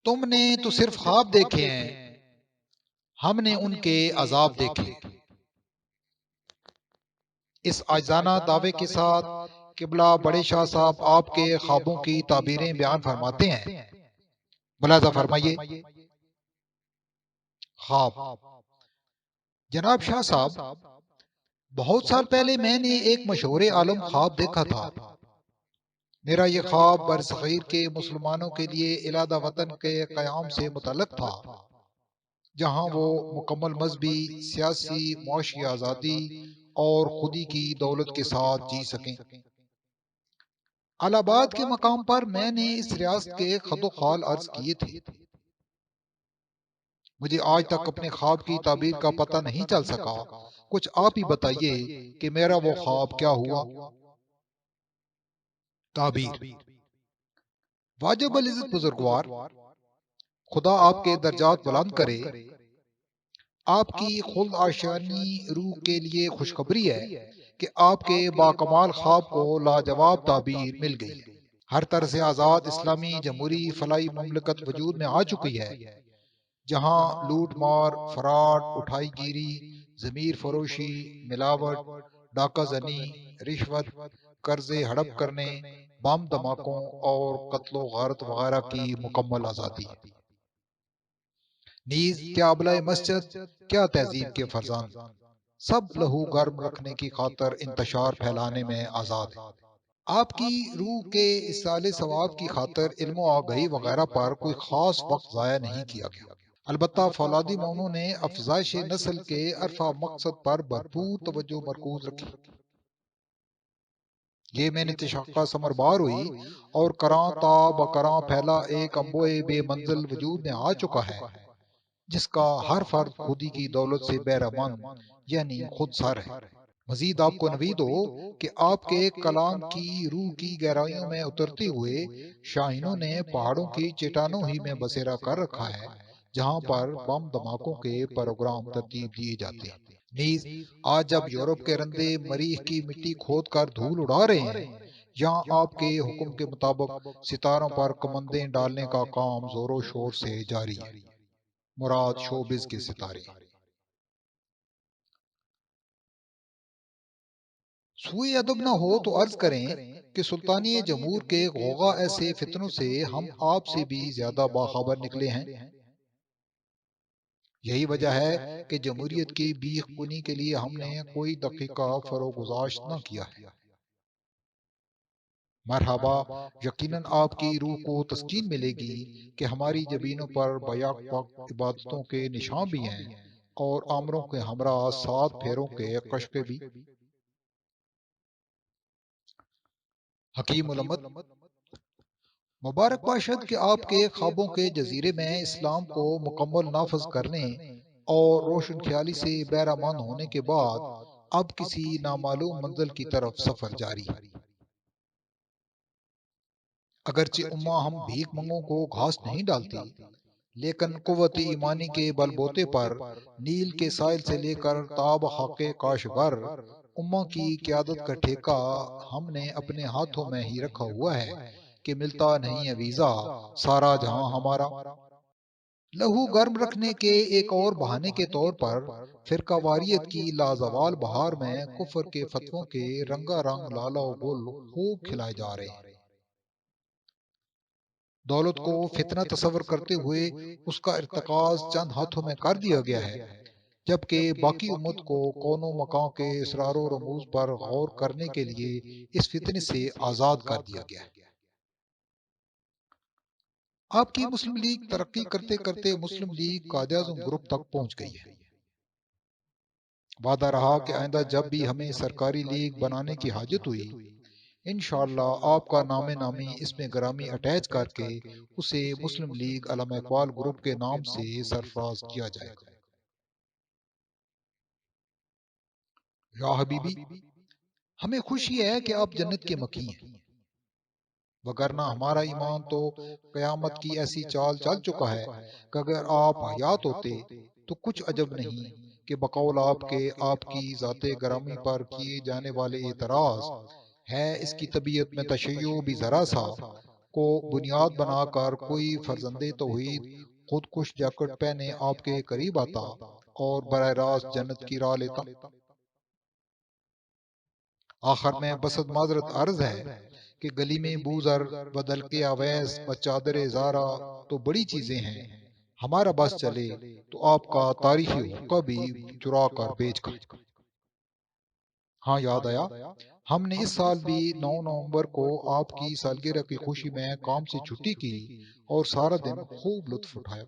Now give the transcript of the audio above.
تم نے تو صرف خواب دیکھے ہیں، ہم نے ان کے عذاب دیکھے۔ اس عاجزانہ دعوے کے ساتھ قبلہ بڑے شاہ صاحب آپ کے خوابوں کی تعبیریں بیان فرماتے ہیں۔ ملاحظہ فرمائیے، خواب۔ جناب شاہ صاحب، بہت سال پہلے میں نے ایک مشہور عالم خواب دیکھا تھا۔ میرا یہ خواب برصغیر کے مسلمانوں کے لیے علادہ وطن کے قیام سے متعلق تھا، جہاں وہ مکمل مذہبی، سیاسی، معاشی آزادی اور خودی کی دولت کے ساتھ جی سکیں۔ الہ آباد کے مقام پر میں نے اس ریاست کے خد و خال عرض کیے تھے۔ مجھے آج تک اپنے خواب کی تعبیر کا پتہ نہیں چل سکا۔ کچھ آپ ہی بتائیے کہ میرا وہ خواب کیا ہوا؟ تعبیر: واجب العزت بزرگوار، خدا آپ کے درجات بلند کرے۔ آپ کی خلد آشیانی روح کے لیے خوشخبری ہے کہ آپ کے باکمال خواب کو لاجواب تعبیر مل گئی۔ ہر طرح سے آزاد اسلامی جمہوری فلاحی مملکت وجود میں آ چکی ہے، جہاں لوٹ مار، فراڈ، اٹھائی گیری، ضمیر فروشی، ملاوٹ، ڈاکہ زنی، رشوت، قرضے ہڑپ کرنے، بم دھماکوں اور قتل و غارت وغیرہ کی مکمل آزادی ہے۔ نیز کیا ابلۂ مسجد، کیا تہذیب کے فرزان، سب لہو گرم رکھنے کی خاطر انتشار پھیلانے میں آزاد ہے۔ آپ کی روح کے اصالِ ثواب کی خاطر علم و آگہی وغیرہ پر کوئی خاص وقت ضائع نہیں کیا گیا۔ البتہ فولادی مونوں نے افزائش نسل کے عرفہ مقصد پر بھرپور توجہ مرکوز رکھی۔ یہ میں نے تشقہ ثمر بار ہوئی اور کراں تا بکراں پھیلا ایک انبوئے بے منزل وجود میں آ چکا ہے، جس کا ہر فرد خودی کی دولت سے بہرہ مند یعنی خود سر ہے۔ مزید آپ کو نوید ہو کہ آپ کے کلام کی روح کی گہرائیوں میں اترتے ہوئے شاہینوں نے پہاڑوں کی چٹانوں ہی میں بسیرا کر رکھا ہے، جہاں پر بم دھماکوں کے پروگرام ترتیب دیے جاتے ہیں۔ نیز آج جب یورپ کے رندے مریخ کی مٹی کھود کر دھول اڑا رہے ہیں، یہاں آپ کے حکم کے مطابق ستاروں پر کمندیں ڈالنے کا کام زور و شور سے جاری ہے۔ مراد شوبز کے ستارے۔ سوئے ادب نہ ہو تو عرض کریں کہ سلطانی جمہور کے غوغا ایسے فتنوں سے ہم آپ سے بھی زیادہ باخبر نکلے ہیں۔ یہی وجہ ہے کہ جمہوریت کی بیخ کنی کے لیے ہم نے کوئی دقیقہ فروگزاشت نہ کیا ہے۔ مرحبا، یقیناً آپ کی روح کو تسکین ملے گی کہ ہماری جبینوں پر بیاک وقت عبادتوں کے نشان بھی ہیں اور آمروں کے ہمراہ 7 پھیروں کے قشقے بھی۔ حکیم علمت: مبارک باشد کہ آپ کے خوابوں کے جزیرے میں اسلام کو مکمل نافذ کرنے اور روشن خیالی سے بہرہ مند ہونے کے بعد اب کسی نامعلوم منزل کی طرف سفر جاری ہے۔ اگرچہ امہ ہم بھیک منگوں کو گھاس نہیں ڈالتی، لیکن قوت ایمانی کے بل بوتے پر نیل کے ساحل سے لے کر تاب خاک کاشغر امہ کی قیادت کا ٹھیکہ ہم نے اپنے ہاتھوں میں ہی رکھا ہوا ہے کہ ملتا نہیں ہے ویزا، سارا جہاں ہمارا۔ لہو گرم رکھنے کے ایک اور بہانے کے طور پر فرقہ واریت کی لازوال بہار میں کفر کے فتووں کے رنگا رنگ لالا و گل خوب کھلائے جا رہے ہیں۔ دولت کو فتنہ تصور کرتے ہوئے اس کا ارتکاز چند ہاتھوں میں کر دیا گیا ہے، جبکہ باقی امت کو کون و مکان کے اسرار و رموز پر غور کرنے کے لیے اس فتنے سے آزاد کر دیا گیا ہے۔ آپ کی مسلم لیگ ترقی کرتے کرتے مسلم لیگ قائد اعظم گروپ تک پہنچ گئی ہے۔ وعدہ رہا کہ آئندہ جب بھی ہمیں سرکاری لیگ بنانے کی حاجت ہوئی، انشاءاللہ آپ کا نام نامی اس میں گرامی اٹیچ کر کے اسے مسلم لیگ علامہ اقبال گروپ کے نام سے سرفراز کیا جائے گا۔ یا حبیبی، ہمیں خوشی ہے کہ آپ جنت کے مکی ہیں، وگرنہ ہمارا ایمان تو قیامت کی ایسی چال چل چکا ہے کہ اگر آپ حیات ہوتے تو کچھ عجب نہیں کہ بقول آپ کی ذات گرامی پر کیے جانے والے اعتراض ہے اس کی طبیعت میں تشیع بھی ذرا سا کو بنیاد بنا کر کوئی فرزند توحید خود کش جیکٹ پہنے آپ کے قریب آتا اور براہ راست جنت کی راہ لیتا؟ آخر میں بسط معذرت عرض ہے کہ گلی میں بوزر بدل کے اویس و چادر زارا تو بڑی چیزیں ہیں، ہمارا بس چلے تو آپ کا تاریخی حقہ بھی چرا کر بیچ کر۔ ہاں یاد آیا، ہم نے اس سال بھی 9 نومبر کو آپ کی سالگرہ کی خوشی میں کام سے چھٹی کی اور سارا دن خوب لطف اٹھایا۔